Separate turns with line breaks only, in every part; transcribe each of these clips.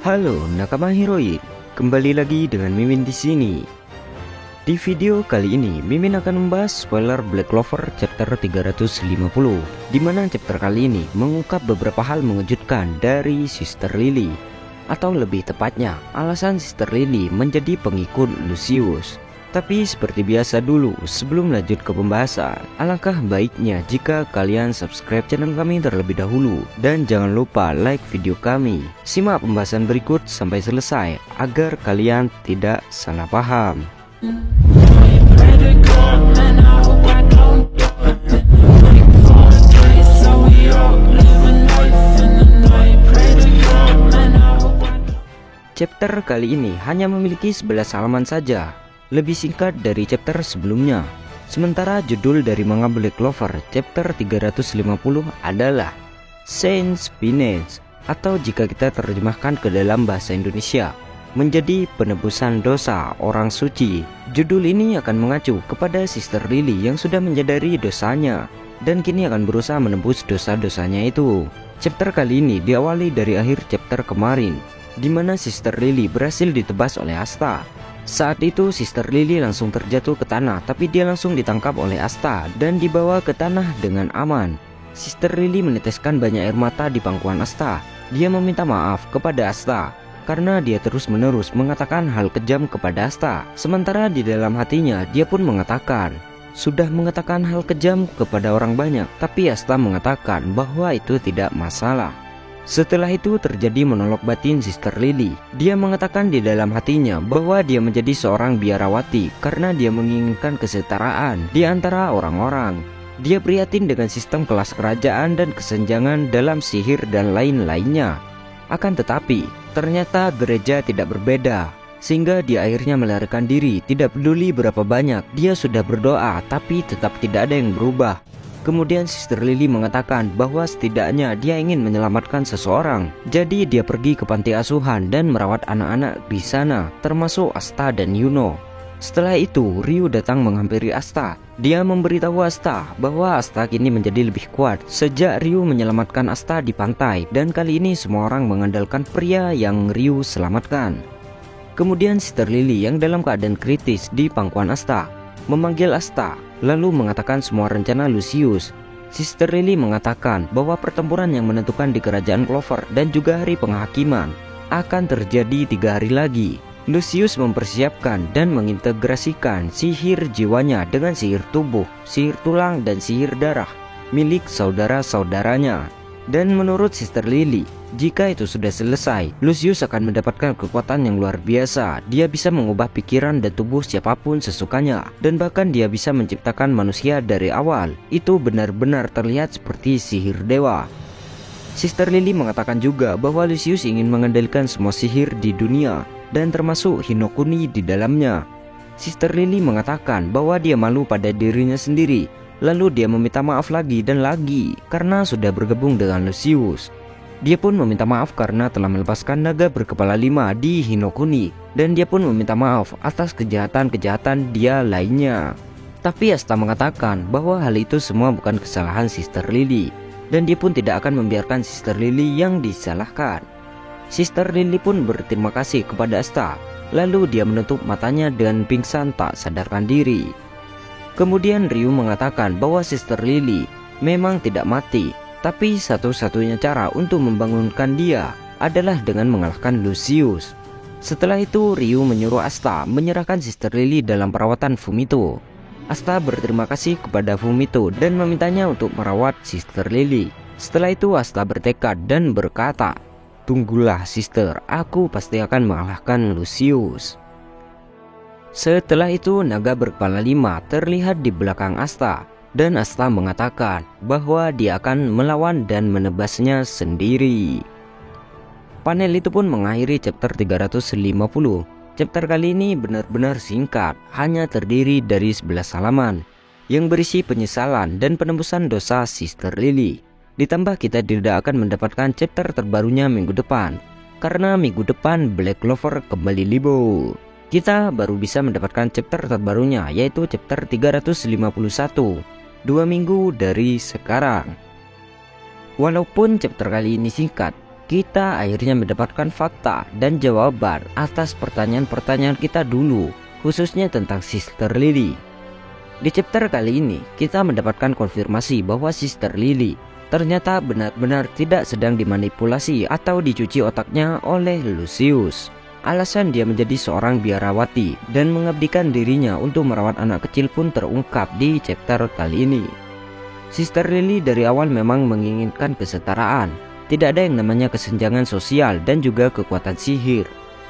Halo nakama heroin, kembali lagi dengan Mimin di sini. Di video kali ini Mimin akan membahas spoiler Black Clover chapter 350, di mana chapter kali ini mengungkap beberapa hal mengejutkan dari Sister Lily, atau lebih tepatnya alasan Sister Lily menjadi pengikut Lucius. Tapi seperti biasa dulu, sebelum lanjut ke pembahasan, alangkah baiknya jika kalian subscribe channel kami terlebih dahulu. Dan jangan lupa like video kami. Simak pembahasan berikut sampai selesai, agar kalian tidak salah paham. Chapter kali ini hanya memiliki 11 halaman saja, lebih singkat dari chapter sebelumnya. Sementara judul dari manga Black Clover chapter 350 adalah Saints Penance, atau jika kita terjemahkan ke dalam bahasa Indonesia menjadi penebusan dosa orang suci. Judul ini akan mengacu kepada Sister Lily yang sudah menyadari dosanya dan kini akan berusaha menebus dosa-dosanya itu. Chapter kali ini diawali dari akhir chapter kemarin, di mana Sister Lily berhasil ditebas oleh Asta. Saat itu Sister Lily langsung terjatuh ke tanah, tapi dia langsung ditangkap oleh Asta dan dibawa ke tanah dengan aman. Sister Lily meneteskan banyak air mata di pangkuan Asta. Dia meminta maaf kepada Asta karena dia terus-menerus mengatakan hal kejam kepada Asta. Sementara di dalam hatinya dia pun mengatakan sudah mengatakan hal kejam kepada orang banyak, tapi Asta mengatakan bahwa itu tidak masalah. Setelah itu terjadi monolog batin Sister Lily. Dia mengatakan di dalam hatinya bahwa dia menjadi seorang biarawati karena dia menginginkan kesetaraan di antara orang-orang. Dia prihatin dengan sistem kelas kerajaan dan kesenjangan dalam sihir dan lain-lainnya. Akan tetapi, ternyata gereja tidak berbeda, sehingga dia akhirnya melarikan diri. Tidak peduli berapa banyak dia sudah berdoa, tapi tetap tidak ada yang berubah. Kemudian Sister Lily mengatakan bahwa setidaknya dia ingin menyelamatkan seseorang. Jadi dia pergi ke panti asuhan dan merawat anak-anak di sana, termasuk Asta dan Yuno. Setelah itu Ryu datang menghampiri Asta. Dia memberitahu Asta bahwa Asta kini menjadi lebih kuat sejak Ryu menyelamatkan Asta di pantai. Dan kali ini semua orang mengandalkan pria yang Ryu selamatkan. Kemudian Sister Lily yang dalam keadaan kritis di pangkuan Asta memanggil Asta, lalu mengatakan semua rencana Lucius. Sister Lily mengatakan bahwa pertempuran yang menentukan di kerajaan Clover dan juga hari penghakiman akan terjadi 3 hari lagi. Lucius mempersiapkan dan mengintegrasikan sihir jiwanya dengan sihir tubuh, sihir tulang, dan sihir darah milik saudara-saudaranya. Dan menurut Sister Lily, jika itu sudah selesai, Lucius akan mendapatkan kekuatan yang luar biasa. Dia bisa mengubah pikiran dan tubuh siapapun sesukanya, dan bahkan dia bisa menciptakan manusia dari awal. Itu benar-benar terlihat seperti sihir dewa. Sister Lily mengatakan juga bahwa Lucius ingin mengendalikan semua sihir di dunia, dan termasuk Hinokuni di dalamnya. Sister Lily mengatakan bahwa dia malu pada dirinya sendiri. Lalu dia meminta maaf lagi dan lagi karena sudah bergabung dengan Lucius. Dia pun meminta maaf karena telah melepaskan naga berkepala 5 di Hinokuni. Dan dia pun meminta maaf atas kejahatan-kejahatan dia lainnya. Tapi Asta mengatakan bahwa hal itu semua bukan kesalahan Sister Lily, dan dia pun tidak akan membiarkan Sister Lily yang disalahkan. Sister Lily pun berterima kasih kepada Asta. Lalu dia menutup matanya dan pingsan tak sadarkan diri. Kemudian Ryu mengatakan bahwa Sister Lily memang tidak mati, tapi satu-satunya cara untuk membangunkan dia adalah dengan mengalahkan Lucius. Setelah itu Ryu menyuruh Asta menyerahkan Sister Lily dalam perawatan Fumito. Asta berterima kasih kepada Fumito dan memintanya untuk merawat Sister Lily. Setelah itu Asta bertekad dan berkata, "Tunggulah Sister, aku pasti akan mengalahkan Lucius." Setelah itu naga berkepala 5 terlihat di belakang Asta, dan Asta mengatakan bahwa dia akan melawan dan menebasnya sendiri. Panel itu pun mengakhiri chapter 350. Chapter kali ini benar-benar singkat, hanya terdiri dari 11 halaman yang berisi penyesalan dan penebusan dosa Sister Lily. Ditambah kita tidak akan mendapatkan chapter terbarunya minggu depan, karena minggu depan Black Clover kembali libur. Kita baru bisa mendapatkan chapter terbarunya, yaitu chapter 351 2 minggu dari sekarang. Walaupun chapter kali ini singkat, kita akhirnya mendapatkan fakta dan jawaban atas pertanyaan-pertanyaan kita dulu, khususnya tentang Sister Lily. Di chapter kali ini, kita mendapatkan konfirmasi bahwa Sister Lily ternyata benar-benar tidak sedang dimanipulasi atau dicuci otaknya oleh Lucius. Alasan dia menjadi seorang biarawati dan mengabdikan dirinya untuk merawat anak kecil pun terungkap di chapter kali ini. Sister Lily dari awal memang menginginkan kesetaraan. Tidak ada yang namanya kesenjangan sosial dan juga kekuatan sihir.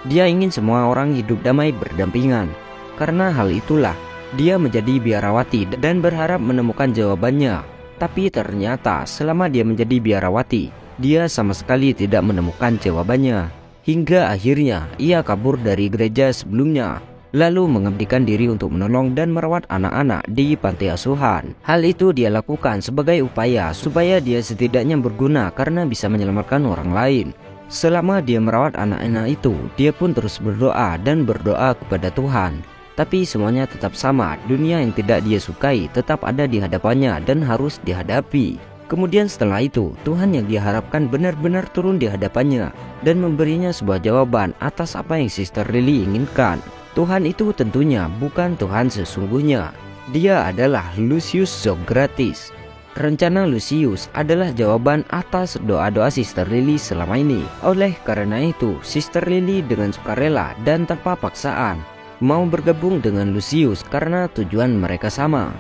Dia ingin semua orang hidup damai berdampingan. Karena hal itulah, dia menjadi biarawati dan berharap menemukan jawabannya. Tapi ternyata selama dia menjadi biarawati, dia sama sekali tidak menemukan jawabannya. Hingga akhirnya ia kabur dari gereja sebelumnya, lalu mengabdikan diri untuk menolong dan merawat anak-anak di panti asuhan. Hal itu dia lakukan sebagai upaya supaya dia setidaknya berguna karena bisa menyelamatkan orang lain. Selama dia merawat anak-anak itu, dia pun terus berdoa dan berdoa kepada Tuhan. Tapi semuanya tetap sama, dunia yang tidak dia sukai tetap ada di hadapannya dan harus dihadapi. Kemudian setelah itu, Tuhan yang dia harapkan benar-benar turun di hadapannya dan memberinya sebuah jawaban atas apa yang Sister Lily inginkan. Tuhan itu tentunya bukan Tuhan sesungguhnya. Dia adalah Lucius Socrates. Rencana Lucius adalah jawaban atas doa-doa Sister Lily selama ini. Oleh karena itu, Sister Lily dengan sukarela dan tanpa paksaan mau bergabung dengan Lucius karena tujuan mereka sama.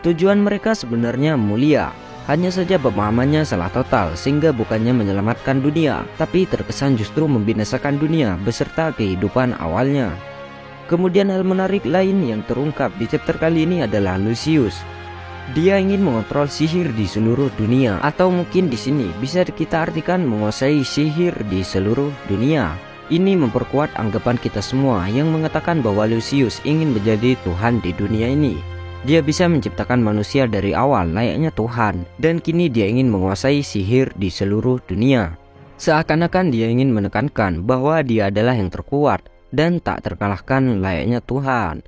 Tujuan mereka sebenarnya mulia. Hanya saja pemahamannya salah total sehingga bukannya menyelamatkan dunia, tapi terkesan justru membinasakan dunia beserta kehidupan awalnya. Kemudian hal menarik lain yang terungkap di chapter kali ini adalah Lucius. Dia ingin mengontrol sihir di seluruh dunia, atau mungkin di sini bisa kita artikan menguasai sihir di seluruh dunia. Ini memperkuat anggapan kita semua yang mengatakan bahwa Lucius ingin menjadi Tuhan di dunia ini. Dia bisa menciptakan manusia dari awal layaknya Tuhan, dan kini dia ingin menguasai sihir di seluruh dunia. Seakan-akan dia ingin menekankan bahwa dia adalah yang terkuat dan tak terkalahkan layaknya Tuhan.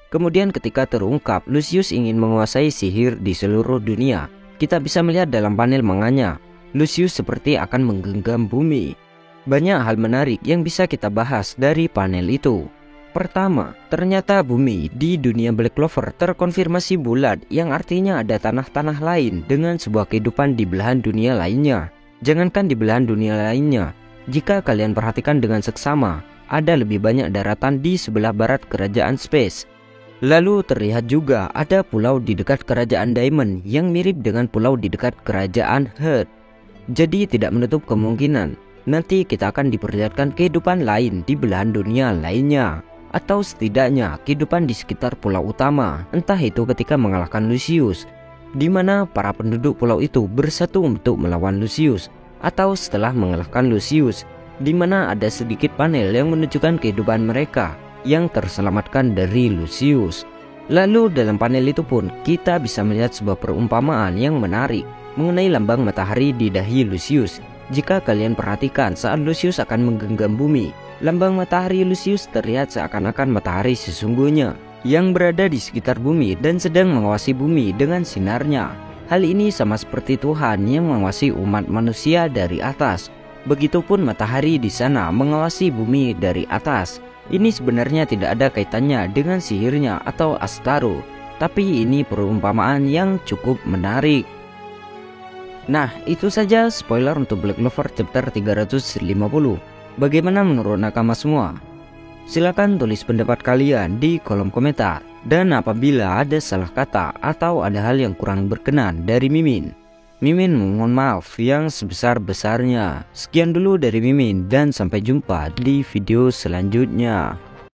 Kemudian ketika terungkap Lucius ingin menguasai sihir di seluruh dunia, kita bisa melihat dalam panel manganya, Lucius seperti akan menggenggam bumi. Banyak hal menarik yang bisa kita bahas dari panel itu. Pertama, ternyata bumi di dunia Black Clover terkonfirmasi bulat, yang artinya ada tanah-tanah lain dengan sebuah kehidupan di belahan dunia lainnya. Jangankan di belahan dunia lainnya, jika kalian perhatikan dengan seksama, ada lebih banyak daratan di sebelah barat kerajaan Space. Lalu terlihat juga ada pulau di dekat kerajaan Diamond yang mirip dengan pulau di dekat kerajaan Heart. Jadi tidak menutup kemungkinan nanti kita akan diperlihatkan kehidupan lain di belahan dunia lainnya, atau setidaknya kehidupan di sekitar pulau utama, entah itu ketika mengalahkan Lucius, di mana para penduduk pulau itu bersatu untuk melawan Lucius, atau setelah mengalahkan Lucius, di mana ada sedikit panel yang menunjukkan kehidupan mereka yang terselamatkan dari Lucius. Lalu dalam panel itu pun kita bisa melihat sebuah perumpamaan yang menarik mengenai lambang matahari di dahi Lucius. Jika kalian perhatikan saat Lucius akan menggenggam bumi, lambang matahari Lucius terlihat seakan-akan matahari sesungguhnya yang berada di sekitar bumi dan sedang mengawasi bumi dengan sinarnya. Hal ini sama seperti Tuhan yang mengawasi umat manusia dari atas. Begitupun matahari di sana mengawasi bumi dari atas. Ini sebenarnya tidak ada kaitannya dengan sihirnya atau Astaro, tapi ini perumpamaan yang cukup menarik. Nah, itu saja spoiler untuk Black Clover chapter 350. Bagaimana menurut nakama semua? Silakan tulis pendapat kalian di kolom komentar. Dan apabila ada salah kata atau ada hal yang kurang berkenan dari Mimin, Mimin mohon maaf yang sebesar-besarnya. Sekian dulu dari Mimin dan sampai jumpa di video selanjutnya.